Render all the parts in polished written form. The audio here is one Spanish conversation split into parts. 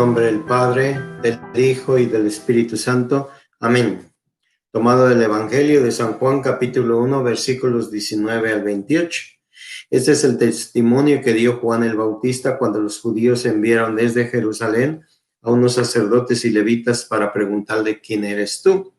nombre del Padre, del Hijo y del Espíritu Santo. Amén. Tomado del Evangelio de San Juan, capítulo 1, versículos 19 al 28. Este es el testimonio que dio Juan el Bautista cuando los judíos enviaron desde Jerusalén a unos sacerdotes y levitas para preguntarle: ¿quién eres tú?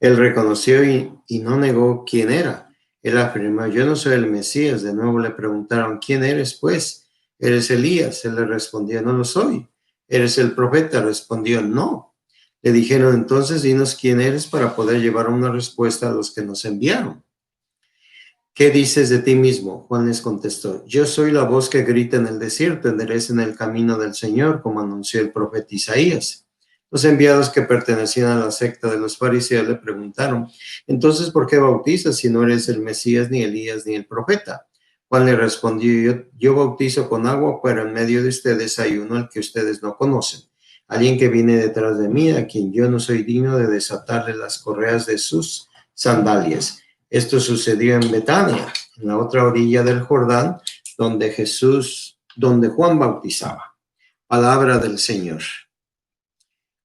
Él reconoció y no negó quién era. Él afirmó: yo no soy el Mesías. De nuevo le preguntaron: ¿quién eres, pues? ¿Eres Elías? Él le respondió: no lo soy. ¿Eres el profeta? Respondió: no. Le dijeron: entonces dinos quién eres para poder llevar una respuesta a los que nos enviaron. ¿Qué dices de ti mismo? Juan les contestó: yo soy la voz que grita en el desierto, enderecen el camino del Señor, como anunció el profeta Isaías. Los enviados que pertenecían a la secta de los fariseos le preguntaron: entonces, ¿por qué bautizas si no eres el Mesías, ni Elías, ni el profeta? Juan le respondió: yo bautizo con agua, pero en medio de ustedes hay uno al que ustedes no conocen, alguien que viene detrás de mí, a quien yo no soy digno de desatarle las correas de sus sandalias. Esto sucedió en Betania, en la otra orilla del Jordán, donde Juan bautizaba. Palabra del Señor.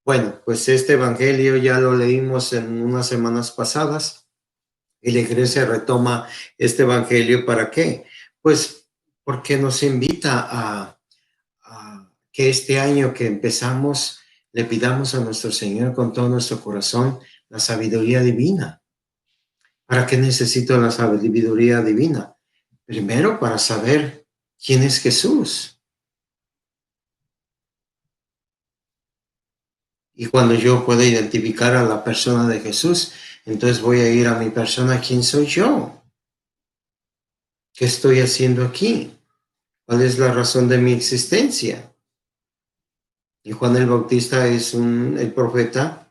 Bueno, pues este evangelio ya lo leímos en unas semanas pasadas y la iglesia retoma este evangelio. ¿Para qué? Pues porque nos invita a que este año que empezamos le pidamos a nuestro Señor con todo nuestro corazón la sabiduría divina. ¿Para qué necesito la sabiduría divina? Primero, para saber quién es Jesús. Y cuando yo pueda identificar a la persona de Jesús, entonces voy a ir a mi persona: ¿quién soy yo? ¿Qué estoy haciendo aquí? ¿Cuál es la razón de mi existencia? Y Juan el Bautista es el profeta,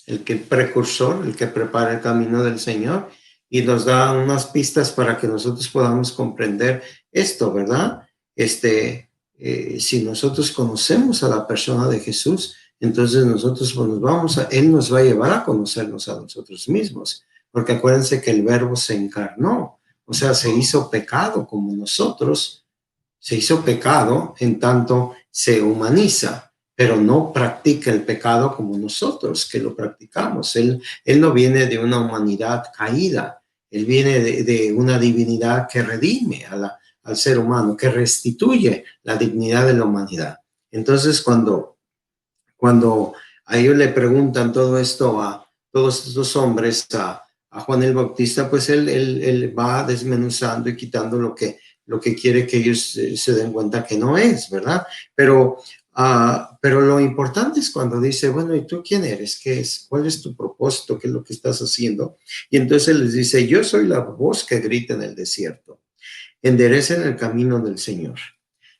el precursor, el que prepara el camino del Señor, y nos da unas pistas para que nosotros podamos comprender esto, ¿verdad? Si nosotros conocemos a la persona de Jesús, entonces nosotros Él nos va a llevar a conocernos a nosotros mismos, porque acuérdense que el Verbo se encarnó, o sea, se hizo pecado como nosotros, se hizo pecado en tanto se humaniza, pero no practica el pecado como nosotros que lo practicamos. Él no viene de una humanidad caída, Él viene de una divinidad que redime al ser humano, que restituye la dignidad de la humanidad. Entonces, cuando a ellos le preguntan todo esto a todos estos hombres, a Juan el Bautista, pues él va desmenuzando y quitando lo que quiere que ellos se den cuenta que no es, ¿verdad? Pero lo importante es cuando dice: bueno, ¿y tú quién eres? ¿Qué es? ¿Cuál es tu propósito? ¿Qué es lo que estás haciendo? Y entonces les dice: yo soy la voz que grita en el desierto, enderecen el camino del Señor.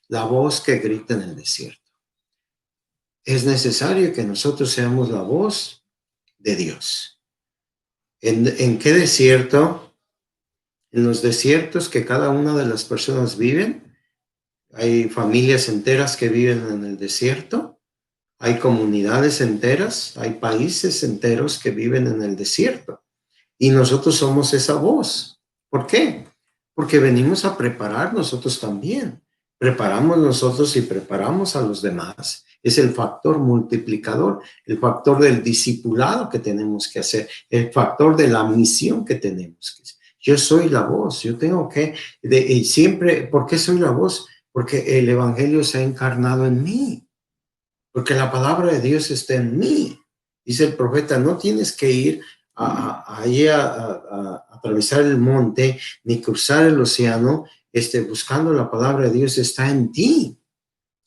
La voz que grita en el desierto. Es necesario que nosotros seamos la voz de Dios. ¿En qué desierto? En los desiertos que cada una de las personas viven. Hay familias enteras que viven en el desierto. Hay comunidades enteras. Hay países enteros que viven en el desierto. Y nosotros somos esa voz. ¿Por qué? Porque venimos a preparar nosotros también. Preparamos nosotros y preparamos a los demás. Es el factor multiplicador, el factor del discipulado que tenemos que hacer, el factor de la misión que tenemos que hacer. Yo soy la voz, yo tengo que, y siempre, ¿por qué soy la voz? Porque el evangelio se ha encarnado en mí, porque la palabra de Dios está en mí. Dice el profeta: no tienes que ir a atravesar el monte, ni cruzar el océano, buscando la palabra de Dios. Está en ti.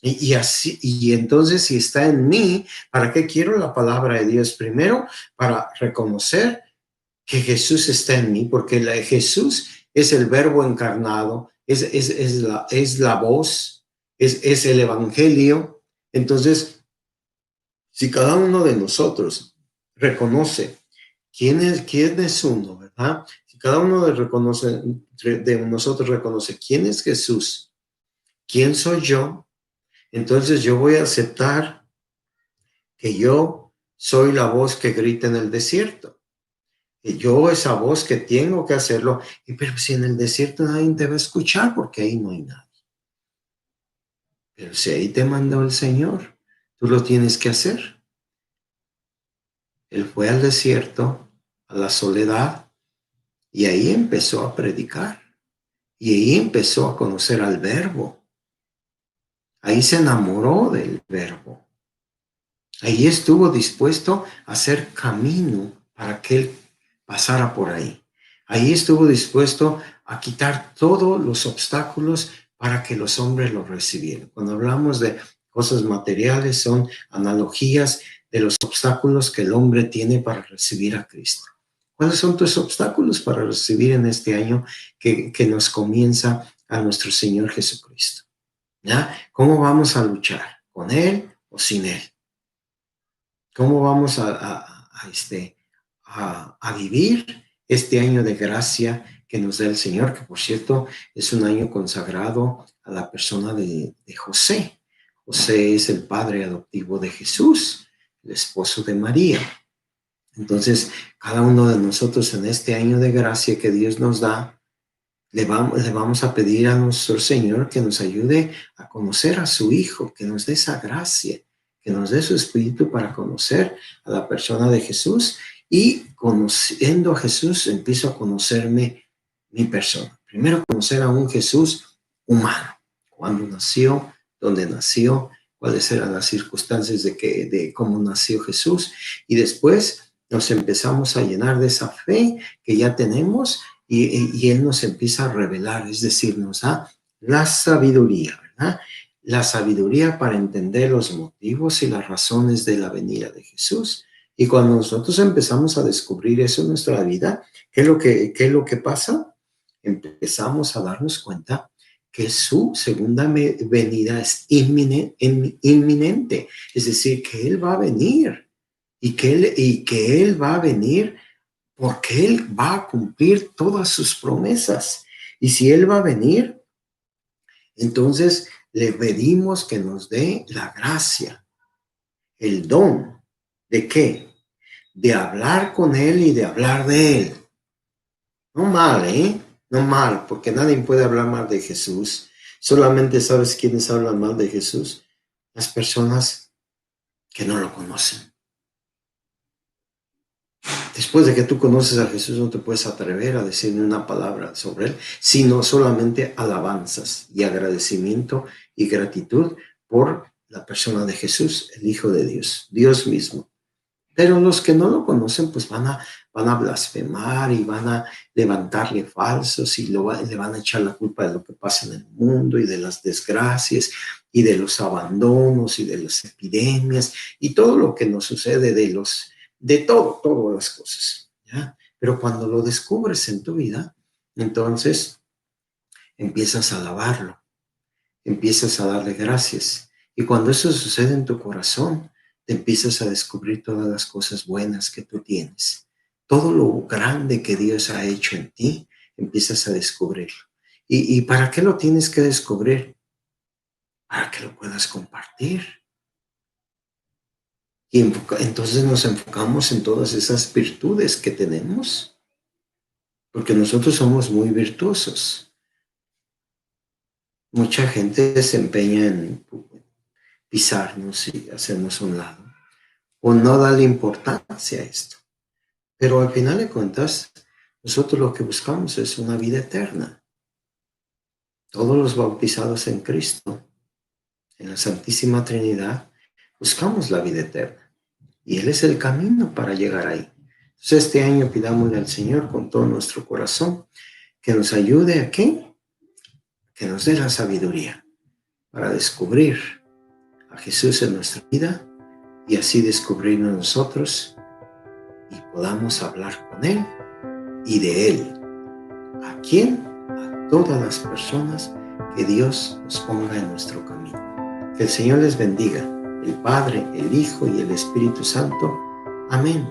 Y entonces, si está en mí, ¿para qué quiero la palabra de Dios? Primero, para reconocer que Jesús está en mí, porque Jesús es el Verbo encarnado, es la voz, es el evangelio. Entonces, si cada uno de nosotros reconoce quién es uno, ¿verdad? Si cada uno de nosotros reconoce quién es Jesús, quién soy yo, entonces yo voy a aceptar que yo soy la voz que grita en el desierto. Que yo, esa voz que tengo que hacerlo. Pero si en el desierto nadie te va a escuchar, porque ahí no hay nadie. Pero si ahí te mandó el Señor, Tú lo tienes que hacer. Él fue al desierto, a la soledad, y ahí empezó a predicar. Y ahí empezó a conocer al Verbo. Ahí se enamoró del Verbo. Ahí estuvo dispuesto a hacer camino para que Él pasara por ahí. Ahí estuvo dispuesto a quitar todos los obstáculos para que los hombres lo recibieran. Cuando hablamos de cosas materiales, son analogías de los obstáculos que el hombre tiene para recibir a Cristo. ¿Cuáles son tus obstáculos para recibir en este año que nos comienza a nuestro Señor Jesucristo? ¿Ya? ¿Cómo vamos a luchar? ¿Con Él o sin Él? ¿Cómo vamos a vivir este año de gracia que nos da el Señor? Que por cierto es un año consagrado a la persona de José. José es el padre adoptivo de Jesús, el esposo de María. Entonces, cada uno de nosotros en este año de gracia que Dios nos da, le vamos a pedir a nuestro Señor que nos ayude a conocer a su Hijo, que nos dé esa gracia, que nos dé su Espíritu para conocer a la persona de Jesús, y conociendo a Jesús empiezo a conocerme mi persona. Primero conocer a un Jesús humano, cuándo nació, dónde nació, cuáles eran las circunstancias de cómo nació Jesús, y después nos empezamos a llenar de esa fe que ya tenemos, y Él nos empieza a revelar, es decir, nos da la sabiduría, ¿verdad? La sabiduría para entender los motivos y las razones de la venida de Jesús. Y cuando nosotros empezamos a descubrir eso en nuestra vida, ¿qué es lo que pasa? Empezamos a darnos cuenta que su segunda venida es inminente, es decir, que Él va a venir y que Él va a venir porque Él va a cumplir todas sus promesas. Y si Él va a venir, entonces le pedimos que nos dé la gracia, el don. ¿De qué? De hablar con Él y de hablar de Él. No mal, ¿eh? No mal, porque nadie puede hablar mal de Jesús. Solamente sabes quiénes hablan mal de Jesús. Las personas que no lo conocen. Después de que tú conoces a Jesús, no te puedes atrever a decir ni una palabra sobre Él, sino solamente alabanzas y agradecimiento y gratitud por la persona de Jesús, el Hijo de Dios, Dios mismo. Pero los que no lo conocen, pues van a blasfemar y van a levantarle falsos y le van a echar la culpa de lo que pasa en el mundo y de las desgracias y de los abandonos y de las epidemias y todo lo que nos sucede de todas las cosas, ¿ya? Pero cuando lo descubres en tu vida, entonces empiezas a alabarlo, empiezas a darle gracias. Y cuando eso sucede en tu corazón, te empiezas a descubrir todas las cosas buenas que tú tienes. Todo lo grande que Dios ha hecho en ti, empiezas a descubrirlo. ¿Y para qué lo tienes que descubrir? Para que lo puedas compartir. Y entonces nos enfocamos en todas esas virtudes que tenemos, porque nosotros somos muy virtuosos. Mucha gente se empeña en pisarnos y hacernos a un lado, o no darle importancia a esto. Pero al final de cuentas, nosotros lo que buscamos es una vida eterna. Todos los bautizados en Cristo, en la Santísima Trinidad, buscamos la vida eterna. Y Él es el camino para llegar ahí. Entonces este año pidámosle al Señor con todo nuestro corazón que nos ayude a ¿qué? Que nos dé la sabiduría para descubrir a Jesús en nuestra vida y así descubrirnos nosotros y podamos hablar con Él y de Él. ¿A quién? A todas las personas que Dios nos ponga en nuestro camino. Que el Señor les bendiga, el Padre, el Hijo y el Espíritu Santo. Amén.